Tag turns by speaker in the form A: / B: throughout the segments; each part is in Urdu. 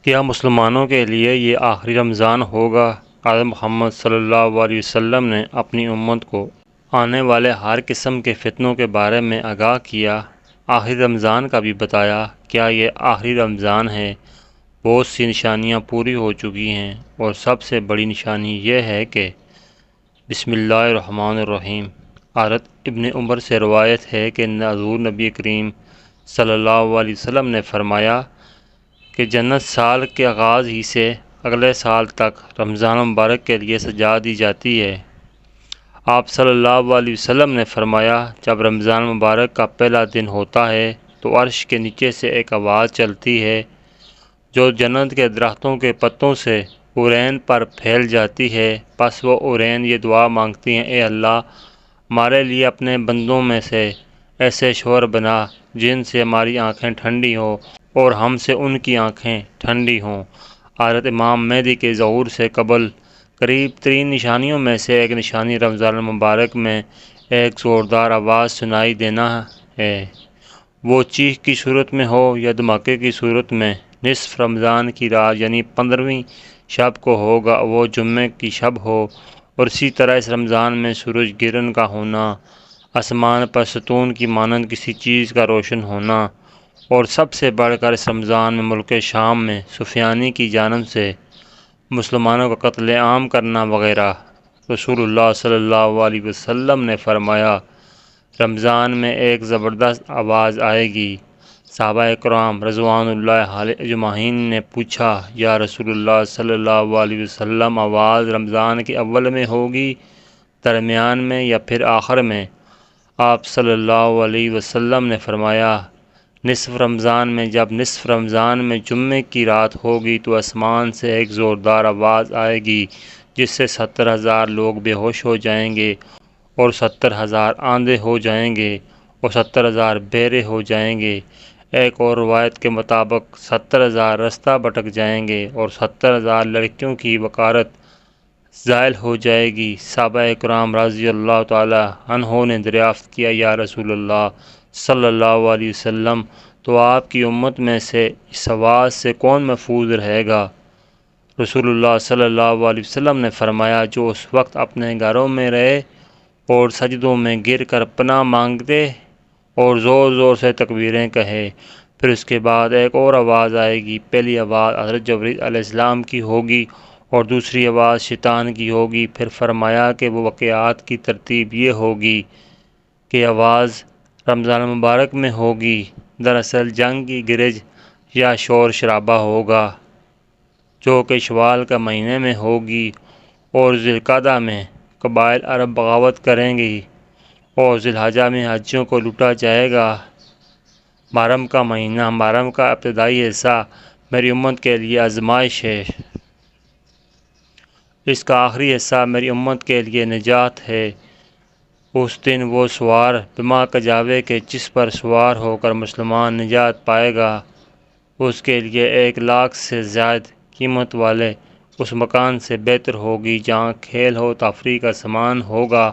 A: کیا مسلمانوں کے لیے یہ آخری رمضان ہوگا؟ حضرت محمد صلی اللہ علیہ وسلم نے اپنی امت کو آنے والے ہر قسم کے فتنوں کے بارے میں آگاہ کیا، آخری رمضان کا بھی بتایا۔ کیا یہ آخری رمضان ہے؟ بہت سی نشانیاں پوری ہو چکی ہیں، اور سب سے بڑی نشانی یہ ہے کہ بسم اللہ الرحمن الرحیم۔ حضرت ابن عمر سے روایت ہے کہ حضور نبی کریم صلی اللہ علیہ وسلم نے فرمایا کہ جنت سال کے آغاز ہی سے اگلے سال تک رمضان مبارک کے لیے سجا دی جاتی ہے۔ آپ صلی اللہ علیہ وسلم نے فرمایا، جب رمضان مبارک کا پہلا دن ہوتا ہے تو عرش کے نیچے سے ایک آواز چلتی ہے جو جنت کے درختوں کے پتوں سے عرین پر پھیل جاتی ہے۔ پس وہ عرین یہ دعا مانگتی ہیں، اے اللہ، ہمارے لیے اپنے بندوں میں سے ایسے شوہر بنا جن سے ہماری آنکھیں ٹھنڈی ہوں اور ہم سے ان کی آنکھیں ٹھنڈی ہوں۔ حضرت امام مہدی کے ظہور سے قبل قریب ترین نشانیوں میں سے ایک نشانی رمضان المبارک میں ایک زوردار آواز سنائی دینا ہے۔ وہ چیخ کی صورت میں ہو یا دھماکے کی صورت میں۔ نصف رمضان کی رات یعنی 15ویں شب کو ہوگا، وہ جمعے کی شب ہو، اور اسی طرح اس رمضان میں سورج گرہن کا ہونا، آسمان پر ستون کی مانند کسی چیز کا روشن ہونا، اور سب سے بڑھ کر اس رمضان میں ملک شام میں سفیانی کی جانب سے مسلمانوں کا قتل عام کرنا وغیرہ۔ رسول اللہ صلی اللہ علیہ وسلم نے فرمایا، رمضان میں ایک زبردست آواز آئے گی۔ صحابہ کرام رضوان اللہ علیہم اجمعین نے پوچھا، یا رسول اللہ صلی اللہ علیہ وسلم، آواز رمضان کے اول میں ہوگی، درمیان میں یا پھر آخر میں؟ آپ صلی اللہ علیہ وسلم نے فرمایا، نصف رمضان میں۔ جب نصف رمضان میں جمعے کی رات ہوگی تو آسمان سے ایک زوردار آواز آئے گی جس سے 70,000 لوگ بے ہوش ہو جائیں گے، اور 70,000 اندھے ہو جائیں گے، اور 70,000 بہرے ہو جائیں گے۔ ایک اور روایت کے مطابق 70,000 رستہ بھٹک جائیں گے، اور 70,000 لڑکیوں کی وقارت زائل ہو جائے گی۔ صحابہ کرام رضی اللہ تعالی عنہم نے دریافت کیا، یا رسول اللہ صلی اللہ علیہ وسلم، تو آپ کی امت میں سے اس آواز سے کون محفوظ رہے گا؟ رسول اللہ صلی اللہ علیہ وسلم نے فرمایا، جو اس وقت اپنے گھروں میں رہے اور سجدوں میں گر کر پناہ مانگتے اور زور زور سے تکبیریں کہے۔ پھر اس کے بعد ایک اور آواز آئے گی۔ پہلی آواز حضرت جبرائیل علیہ السلام کی ہوگی اور دوسری آواز شیطان کی ہوگی۔ پھر فرمایا کہ وہ واقعات کی ترتیب یہ ہوگی کہ آواز رمضان مبارک میں ہوگی، دراصل جنگ کی گرج یا شور شرابہ ہوگا، جو کہ شوال کا مہینے میں ہوگی، اور ذی القعدہ میں قبائل عرب بغاوت کریں گی، اور ذی الحجہ میں حاجیوں کو لوٹا جائے گا۔ محرم کا مہینہ، محرم کا ابتدائی حصہ میری امت کے لیے آزمائش ہے۔ اس کا آخری حصہ میری امت کے لیے نجات ہے۔ اس دن وہ سوار بما کا جاوے کہ جس پر سوار ہو کر مسلمان نجات پائے گا، اس کے لیے 1,00,000 سے زائد قیمت والے اس مکان سے بہتر ہوگی جہاں کھیل و تفریح کا سامان ہوگا۔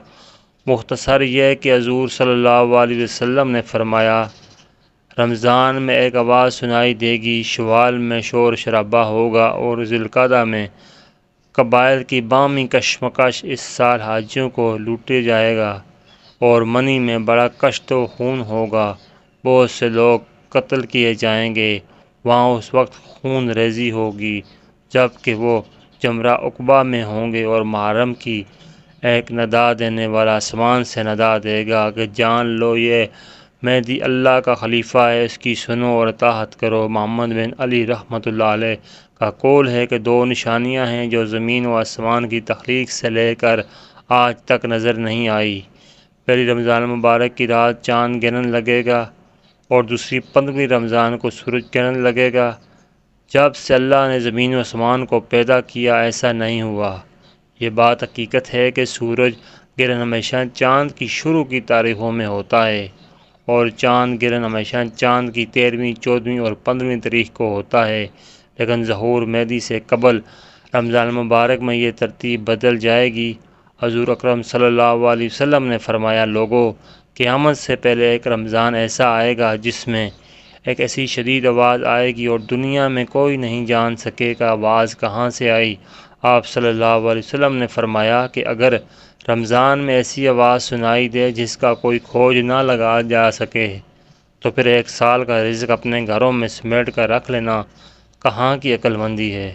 A: مختصر یہ کہ حضور صلی اللہ علیہ وسلم نے فرمایا، رمضان میں ایک آواز سنائی دے گی، شوال میں شور شرابہ ہوگا، اور ذی القعدہ میں قبائل کی باہمی کشمکش۔ اس سال حاجیوں کو لوٹا جائے گا، اور منی میں بڑا کشت و خون ہوگا، بہت سے لوگ قتل کیے جائیں گے۔ وہاں اس وقت خون ریزی ہوگی جب کہ وہ جمرہ عقبہ میں ہوں گے، اور محرم کی ایک ندا دینے والا آسمان سے ندا دے گا کہ جان لو یہ مہدی اللہ کا خلیفہ ہے، اس کی سنو اور اطاعت کرو۔ محمد بن علی رحمۃ اللہ علیہ کا قول ہے کہ 2 نشانیاں ہیں جو زمین و آسمان کی تخلیق سے لے کر آج تک نظر نہیں آئی۔ پہلی رمضان مبارک کی رات چاند گرنے لگے گا، اور دوسری 15ویں رمضان کو سورج گرنے لگے گا۔ جب سے اللہ نے زمین و آسمان کو پیدا کیا ایسا نہیں ہوا۔ یہ بات حقیقت ہے کہ سورج گرہن ہمیشہ چاند کی شروع کی تاریخوں میں ہوتا ہے، اور چاند گرہن ہمیشہ چاند کی 13ویں، 14ویں اور 15ویں تاریخ کو ہوتا ہے، لیکن ظہور مہدی سے قبل رمضان مبارک میں یہ ترتیب بدل جائے گی۔ حضور اکرم صلی اللہ علیہ وسلم نے فرمایا، لوگو، قیامت سے پہلے ایک رمضان ایسا آئے گا جس میں ایک ایسی شدید آواز آئے گی اور دنیا میں کوئی نہیں جان سکے کہ آواز کہاں سے آئی۔ آپ صلی اللہ علیہ وسلم نے فرمایا کہ اگر رمضان میں ایسی آواز سنائی دے جس کا کوئی کھوج نہ لگا جا سکے تو پھر ایک سال کا رزق اپنے گھروں میں سمیٹ کر رکھ لینا کہاں کی عقل مندی ہے۔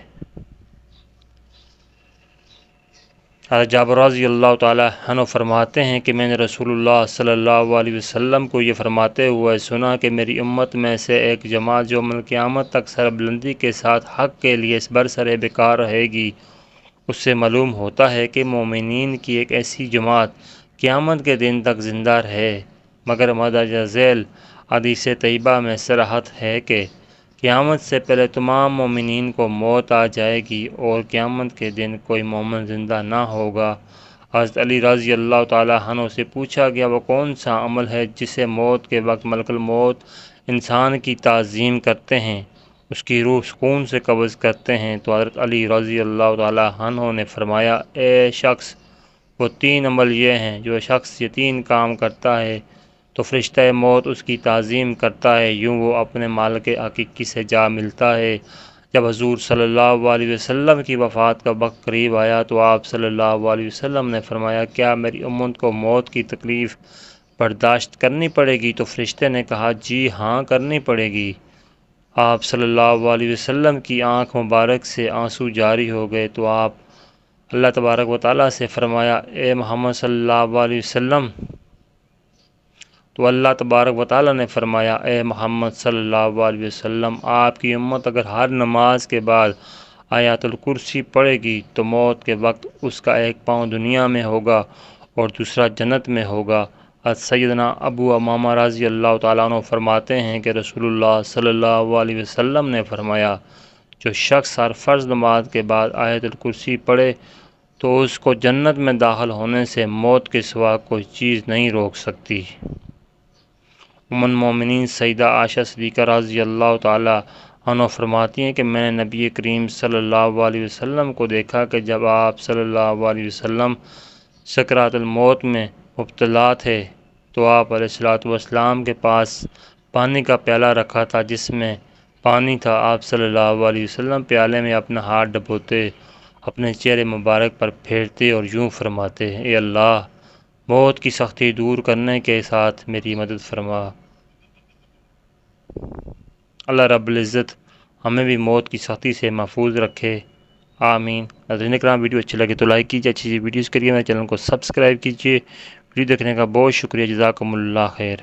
A: حضرت جابر رضی اللہ تعالی عنہ فرماتے ہیں کہ میں نے رسول اللہ صلی اللہ علیہ وسلم کو یہ فرماتے ہوئے سنا کہ میری امت میں سے ایک جماعت جو یوم القیامت تک سربلندی کے ساتھ حق کے لیے برسر بیکار رہے گی۔ اس سے معلوم ہوتا ہے کہ مومنین کی ایک ایسی جماعت قیامت کے دن تک زندہ رہے، مگر مندرجہ ذیل حدیث طیبہ میں صراحت ہے کہ قیامت سے پہلے تمام مومنین کو موت آ جائے گی اور قیامت کے دن کوئی مومن زندہ نہ ہوگا۔ حضرت علی رضی اللہ تعالی عنہ سے پوچھا گیا وہ کون سا عمل ہے جسے موت کے وقت ملک الموت انسان کی تعظیم کرتے ہیں، اس کی روح سکون سے قبض کرتے ہیں؟ تو حضرت علی رضی اللہ تعالی عنہ نے فرمایا، اے شخص، وہ 3 عمل یہ ہیں، جو شخص یہ 3 کام کرتا ہے تو فرشتہ موت اس کی تعظیم کرتا ہے، یوں وہ اپنے مالک حقیقی سے جا ملتا ہے۔ جب حضور صلی اللہ علیہ وسلم کی وفات کا وقت قریب آیا تو آپ صلی اللہ علیہ وسلم نے فرمایا، کیا میری امت کو موت کی تکلیف برداشت کرنی پڑے گی؟ تو فرشتے نے کہا، جی ہاں کرنی پڑے گی۔ آپ صلی اللہ علیہ وسلم کی آنکھ مبارک سے آنسو جاری ہو گئے تو آپ اللہ تبارک و تعالیٰ سے فرمایا، اے محمد صلی اللہ علیہ وسلم۔ تو اللہ تبارک و تعالیٰ نے فرمایا، اے محمد صلی اللہ علیہ وسلم، آپ کی امت اگر ہر نماز کے بعد آیت الکرسی پڑھے گی تو موت کے وقت اس کا ایک پاؤں دنیا میں ہوگا اور دوسرا جنت میں ہوگا۔ سیدنا ابو امامہ رضی اللہ تعالیٰ عنہ فرماتے ہیں کہ رسول اللہ صلی اللہ علیہ وسلم نے فرمایا، جو شخص ہر فرض نماز کے بعد آیت الکرسی پڑھے تو اس کو جنت میں داخل ہونے سے موت کے سوا کوئی چیز نہیں روک سکتی۔ ام المومنین سیدہ عائشہ صدیقہ رضی اللہ تعالی عنہ فرماتی ہیں کہ میں نے نبی کریم صلی اللہ علیہ وسلم کو دیکھا کہ جب آپ صلی اللہ علیہ وسلم سکرات الموت میں مبتلا تھے تو آپ علیہ السلام کے پاس پانی کا پیالہ رکھا تھا جس میں پانی تھا۔ آپ صلی اللہ علیہ وسلم پیالے میں اپنا ہاتھ ڈبوتے، اپنے چہرے مبارک پر پھیرتے اور یوں فرماتے، اے اللہ، موت کی سختی دور کرنے کے ساتھ میری مدد فرما۔ اللہ رب العزت ہمیں بھی موت کی سختی سے محفوظ رکھے، آمین۔ ناظرین اکرام، ویڈیو اچھی لگے تو لائک کیجیے، اچھی ویڈیوز کے لیے میرے چینل کو سبسکرائب کیجیے۔ ویڈیو دیکھنے کا بہت شکریہ، جزاکم اللہ خیر۔